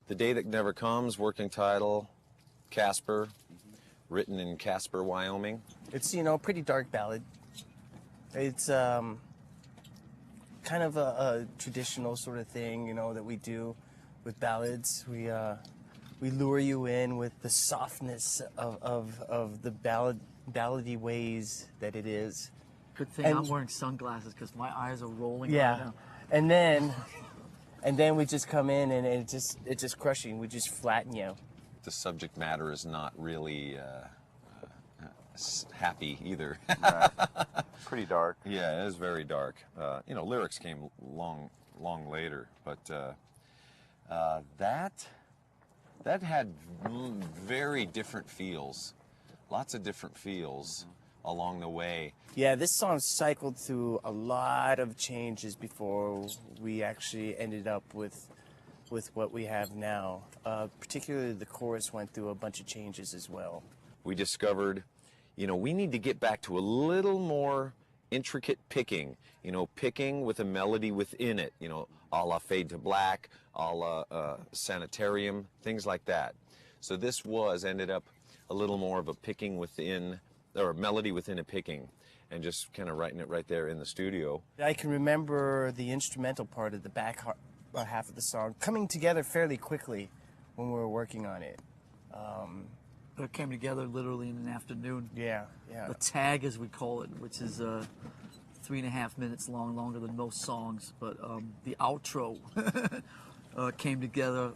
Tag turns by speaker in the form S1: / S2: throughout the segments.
S1: The Day That Never Comes, working title, Casper, written in Casper, Wyoming.
S2: It's, you know, a pretty dark ballad. It's kind of a traditional sort of thing, you know, that we do with ballads. We lure you in with the softness of the ballady ways that it is.
S3: Good thing I'm wearing sunglasses because my eyes are rolling right now.
S2: And then we just come in and it's just crushing. We just flatten you.
S1: The subject matter is not really happy either.
S4: Right. Pretty dark.
S1: Yeah, it is very dark. You know, lyrics came long later, but that had very different feels, lots of different feels along the way.
S2: Yeah, this song cycled through a lot of changes before we actually ended up with what we have now. Particularly the chorus went through a bunch of changes as well.
S1: We discovered, you know, we need to get back to a little more intricate picking, you know, picking with a melody within it, you know, a la Fade to Black, a la Sanitarium, things like that. So this ended up a little more of a picking within, or a melody within a picking, and just kind of writing it right there in the studio.
S2: I can remember the instrumental part of the back half of the song coming together fairly quickly when we were working on it.
S3: It came together literally in an afternoon.
S2: Yeah.
S3: The tag, as we call it, which is 3.5 minutes long, longer than most songs. But the outro came together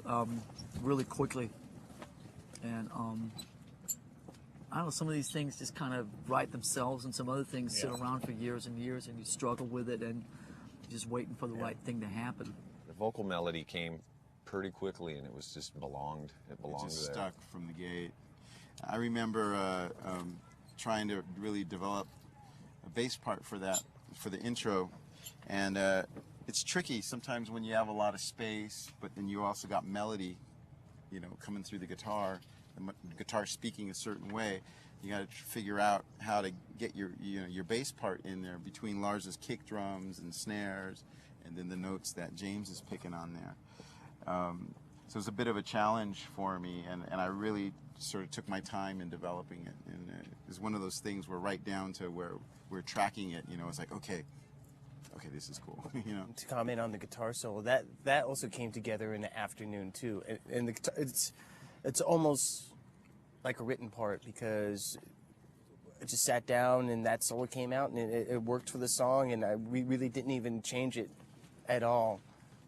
S3: really quickly. And I don't know, some of these things just kind of write themselves, and some other things sit around for years and years, and you struggle with it, and you're just waiting for the right thing to happen.
S1: The vocal melody came pretty quickly, and it was just belonged. It belonged
S4: It just
S1: there.
S4: stuck from the gate. I remember trying to really develop a bass part for the intro, and it's tricky sometimes when you have a lot of space, but then you also got melody, you know, coming through the guitar speaking a certain way. You got to figure out how to get your bass part in there between Lars's kick drums and snares, and then the notes that James is picking on there. So it was a bit of a challenge for me, and I really sort of took my time in developing it. And it was one of those things where right down to where we're tracking it, you know, it's like, okay, this is cool, you know.
S2: To comment on the guitar solo, that also came together in the afternoon too, and the guitar, it's almost like a written part, because I just sat down and that solo came out, and it worked for the song, and we really didn't even change it at all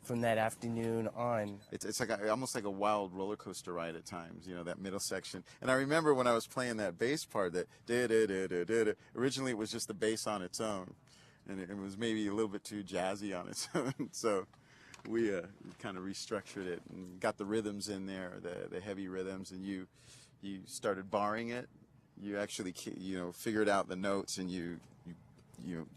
S2: from that afternoon on.
S4: It's like almost like a wild roller coaster ride at times, you know, that middle section. And I remember when I was playing that bass part, that da-da-da-da-da-da, originally it was just the bass on its own, and it was maybe a little bit too jazzy on its own. So we kind of restructured it and got the rhythms in there, the heavy rhythms, and you started barring it. You actually, you know, figured out the notes, and you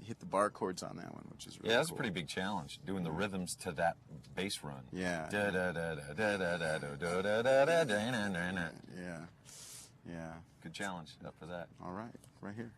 S4: hit the bar chords on that one, which is really
S1: that's
S4: cool.
S1: a pretty big challenge, doing the rhythms to that bass run.
S4: Yeah.
S1: Da da da da da da da da da da da da.
S4: Yeah.
S1: Good challenge. Up for that.
S4: All right, right here.